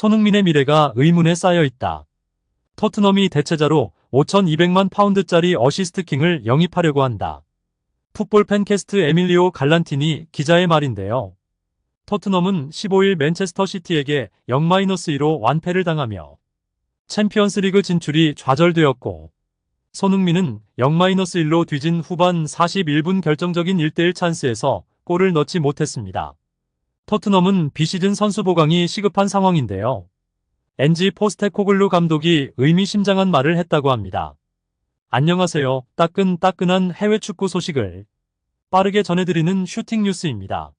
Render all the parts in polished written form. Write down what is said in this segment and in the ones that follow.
손흥민의 미래가 의문에 쌓여 있다. 토트넘이 대체자로 5,200만 파운드짜리 어시스트킹을 영입하려고 한다. 풋볼 팬캐스트 에밀리오 갈란티니 기자의 말인데요. 토트넘은 15일 맨체스터 시티에게 0-2로 완패를 당하며 챔피언스리그 진출이 좌절되었고, 손흥민은 0-1로 뒤진 후반 41분 결정적인 1대1 찬스에서 골을 넣지 못했습니다. 토트넘은 비시즌 선수 보강이 시급한 상황인데요. 엔지 포스테코글루 감독이 의미심장한 말을 했다고 합니다. 안녕하세요. 따끈따끈한 해외 축구 소식을 빠르게 전해드리는 슈팅 뉴스입니다.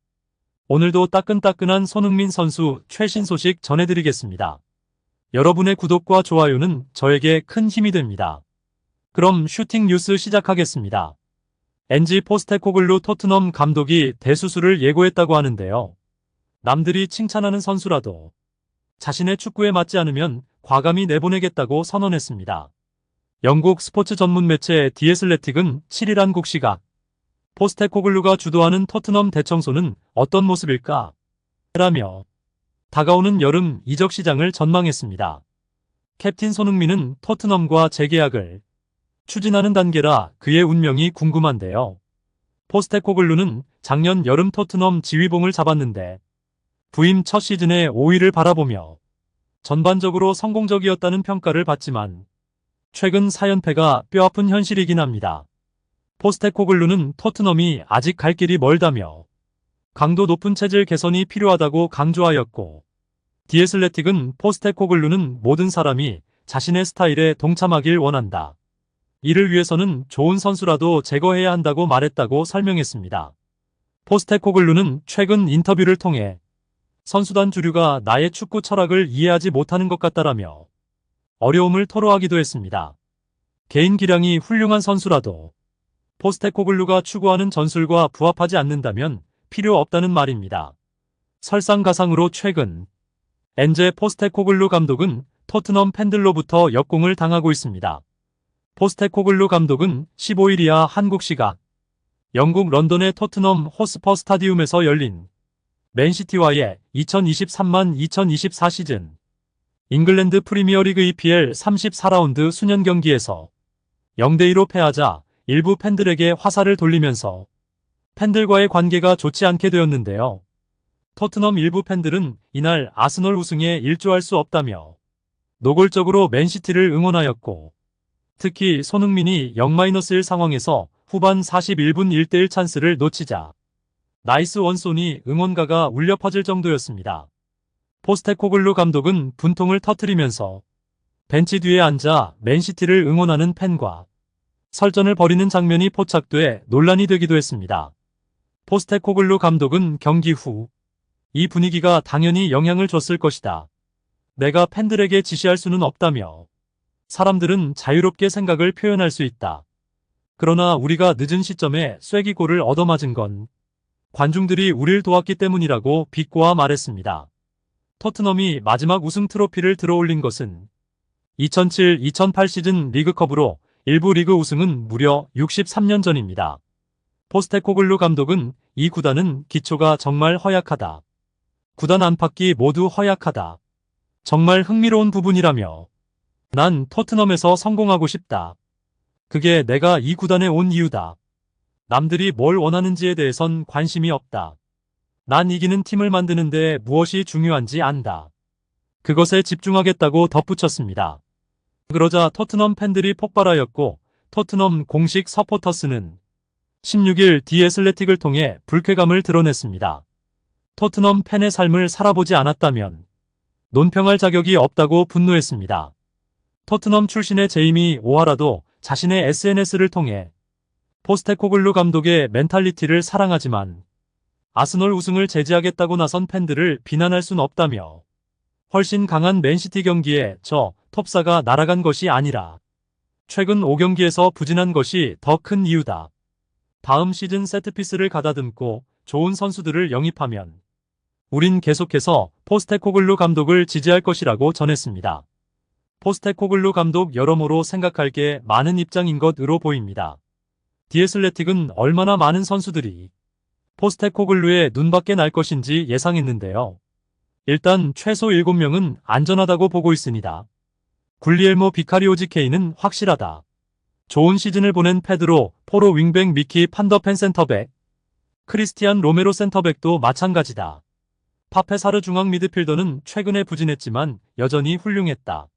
오늘도 따끈따끈한 손흥민 선수 최신 소식 전해드리겠습니다. 여러분의 구독과 좋아요는 저에게 큰 힘이 됩니다. 그럼 슈팅 뉴스 시작하겠습니다. 엔지 포스테코글루 토트넘 감독이 대수술을 예고했다고 하는데요. 남들이 칭찬하는 선수라도 자신의 축구에 맞지 않으면 과감히 내보내겠다고 선언했습니다. 영국 스포츠 전문 매체 디 애슬레틱은 7일 한국 시각 포스테코글루가 주도하는 토트넘 대청소는 어떤 모습일까? 라며 다가오는 여름 이적 시장을 전망했습니다. 캡틴 손흥민은 토트넘과 재계약을 추진하는 단계라 그의 운명이 궁금한데요. 포스테코글루는 작년 여름 토트넘 지휘봉을 잡았는데 부임 첫 시즌의 5위를 바라보며 전반적으로 성공적이었다는 평가를 받지만 최근 4연패가 뼈아픈 현실이긴 합니다. 포스테코글루는 토트넘이 아직 갈 길이 멀다며 강도 높은 체질 개선이 필요하다고 강조하였고, 디애슬레틱은 포스테코글루는 모든 사람이 자신의 스타일에 동참하길 원한다. 이를 위해서는 좋은 선수라도 제거해야 한다고 말했다고 설명했습니다. 포스테코글루는 최근 인터뷰를 통해 선수단 주류가 나의 축구 철학을 이해하지 못하는 것 같다라며 어려움을 토로하기도 했습니다. 개인 기량이 훌륭한 선수라도 포스테코글루가 추구하는 전술과 부합하지 않는다면 필요 없다는 말입니다. 설상가상으로 최근 엔제 포스테코글루 감독은 토트넘 팬들로부터 역공을 당하고 있습니다. 포스테코글루 감독은 15일 이하 한국 시각 영국 런던의 토트넘 호스퍼 스타디움에서 열린 맨시티와의 2023-2024 시즌 잉글랜드 프리미어리그 EPL 34라운드 수년 경기에서 0-2로 패하자 일부 팬들에게 화살을 돌리면서 팬들과의 관계가 좋지 않게 되었는데요. 토트넘 일부 팬들은 이날 아스널 우승에 일조할 수 없다며 노골적으로 맨시티를 응원하였고, 특히 손흥민이 0-1 상황에서 후반 41분 1대1 찬스를 놓치자 나이스 원손이 응원가가 울려 퍼질 정도였습니다. 포스테코글루 감독은 분통을 터뜨리면서 벤치 뒤에 앉아 맨시티를 응원하는 팬과 설전을 벌이는 장면이 포착돼 논란이 되기도 했습니다. 포스테코글루 감독은 경기 후 이 분위기가 당연히 영향을 줬을 것이다. 내가 팬들에게 지시할 수는 없다며 사람들은 자유롭게 생각을 표현할 수 있다. 그러나 우리가 늦은 시점에 쐐기골을 얻어맞은 건 관중들이 우릴 도왔기 때문이라고 비꼬아 말했습니다. 토트넘이 마지막 우승 트로피를 들어올린 것은 2007-2008 시즌 리그컵으로 일부 리그 우승은 무려 63년 전입니다. 포스테코글루 감독은 이 구단은 기초가 정말 허약하다. 구단 안팎이 모두 허약하다. 정말 흥미로운 부분이라며 난 토트넘에서 성공하고 싶다. 그게 내가 이 구단에 온 이유다. 남들이 뭘 원하는지에 대해선 관심이 없다. 난 이기는 팀을 만드는데 무엇이 중요한지 안다. 그것에 집중하겠다고 덧붙였습니다. 그러자 토트넘 팬들이 폭발하였고, 토트넘 공식 서포터스는 16일 디 애슬레틱을 통해 불쾌감을 드러냈습니다. 토트넘 팬의 삶을 살아보지 않았다면 논평할 자격이 없다고 분노했습니다. 토트넘 출신의 제이미 오하라도 자신의 SNS를 통해 포스테코글루 감독의 멘탈리티를 사랑하지만 아스널 우승을 제지하겠다고 나선 팬들을 비난할 순 없다며 훨씬 강한 맨시티 경기에 저 톱사가 날아간 것이 아니라 최근 5경기에서 부진한 것이 더 큰 이유다. 다음 시즌 세트피스를 가다듬고 좋은 선수들을 영입하면 우린 계속해서 포스테코글루 감독을 지지할 것이라고 전했습니다. 포스테코글루 감독 여러모로 생각할 게 많은 입장인 것으로 보입니다. 디애슬레틱은 얼마나 많은 선수들이 포스테코글루의 눈밖에 날 것인지 예상했는데요. 일단 최소 7명은 안전하다고 보고 있습니다. 굴리엘모 비카리오지 K는 확실하다. 좋은 시즌을 보낸 페드로 포로 윙백 미키 판더펜 센터백, 크리스티안 로메로 센터백도 마찬가지다. 파페사르 중앙 미드필더는 최근에 부진했지만 여전히 훌륭했다.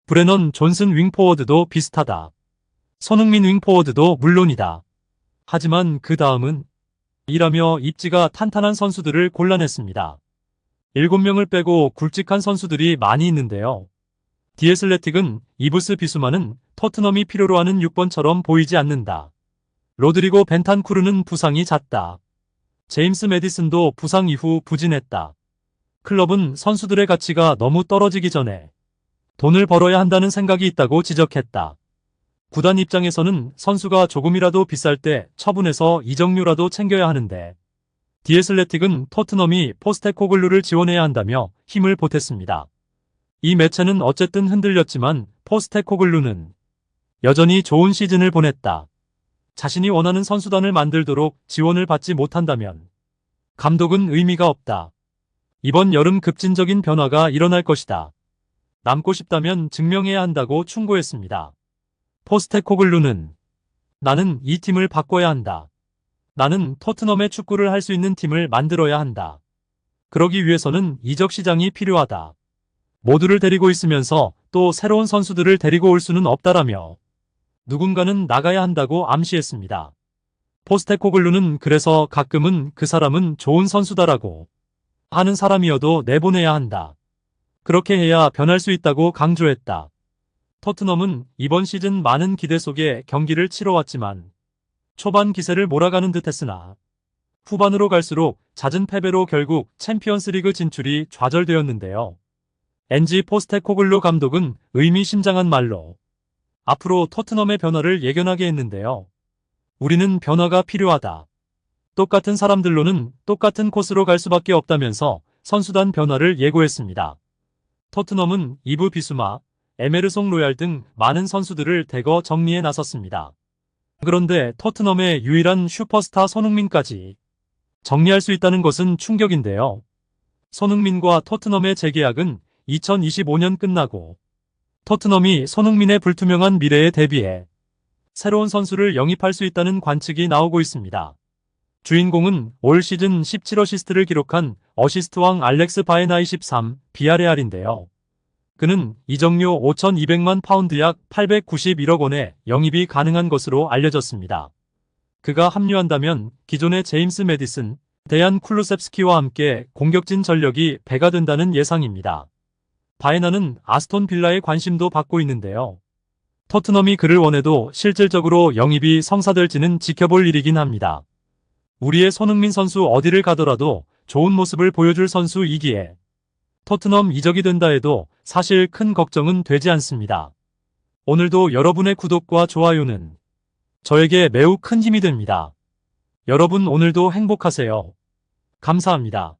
브레넌 존슨 윙포워드도 비슷하다. 손흥민 윙포워드도 물론이다. 하지만 그 다음은 이라며 입지가 탄탄한 선수들을 골라냈습니다. 7명을 빼고 굵직한 선수들이 많이 있는데요. 디에슬레틱은 이브스 비수마는 토트넘이 필요로 하는 6번처럼 보이지 않는다. 로드리고 벤탄쿠르는 부상이 잦다. 제임스 매디슨도 부상 이후 부진했다. 클럽은 선수들의 가치가 너무 떨어지기 전에 돈을 벌어야 한다는 생각이 있다고 지적했다. 구단 입장에서는 선수가 조금이라도 비쌀 때 처분해서 이적료라도 챙겨야 하는데 디에슬레틱은 토트넘이 포스테코글루를 지원해야 한다며 힘을 보탰습니다. 이 매체는 어쨌든 흔들렸지만 포스테코글루는 여전히 좋은 시즌을 보냈다. 자신이 원하는 선수단을 만들도록 지원을 받지 못한다면 감독은 의미가 없다. 이번 여름 급진적인 변화가 일어날 것이다. 남고 싶다면 증명해야 한다고 충고했습니다. 포스테코글루는 나는 이 팀을 바꿔야 한다. 나는 토트넘의 축구를 할 수 있는 팀을 만들어야 한다. 그러기 위해서는 이적 시장이 필요하다. 모두를 데리고 있으면서 또 새로운 선수들을 데리고 올 수는 없다라며 누군가는 나가야 한다고 암시했습니다. 포스테코글루는 그래서 가끔은 그 사람은 좋은 선수다라고 하는 사람이어도 내보내야 한다. 그렇게 해야 변할 수 있다고 강조했다. 토트넘은 이번 시즌 많은 기대 속에 경기를 치러왔지만 초반 기세를 몰아가는 듯했으나 후반으로 갈수록 잦은 패배로 결국 챔피언스리그 진출이 좌절되었는데요. 엔지 포스테코글루 감독은 의미심장한 말로 앞으로 토트넘의 변화를 예견하게 했는데요. 우리는 변화가 필요하다. 똑같은 사람들로는 똑같은 코스로 갈 수밖에 없다면서 선수단 변화를 예고했습니다. 토트넘은 이브 비수마, 에메르송 로얄 등 많은 선수들을 대거 정리해 나섰습니다. 그런데 토트넘의 유일한 슈퍼스타 손흥민까지 정리할 수 있다는 것은 충격인데요. 손흥민과 토트넘의 재계약은 2025년 끝나고 토트넘이 손흥민의 불투명한 미래에 대비해 새로운 선수를 영입할 수 있다는 관측이 나오고 있습니다. 주인공은 올 시즌 17어시스트를 기록한 어시스트왕 알렉스 바에나이 13, 비아레알인데요. 그는 이적료 5,200만 파운드 약 891억 원의 영입이 가능한 것으로 알려졌습니다. 그가 합류한다면 기존의 제임스 매디슨, 데얀 쿨루셉스키와 함께 공격진 전력이 배가 된다는 예상입니다. 바에나는 아스톤 빌라의 관심도 받고 있는데요. 토트넘이 그를 원해도 실질적으로 영입이 성사될지는 지켜볼 일이긴 합니다. 우리의 손흥민 선수 어디를 가더라도 좋은 모습을 보여줄 선수이기에 토트넘 이적이 된다 해도 사실 큰 걱정은 되지 않습니다. 오늘도 여러분의 구독과 좋아요는 저에게 매우 큰 힘이 됩니다. 여러분 오늘도 행복하세요. 감사합니다.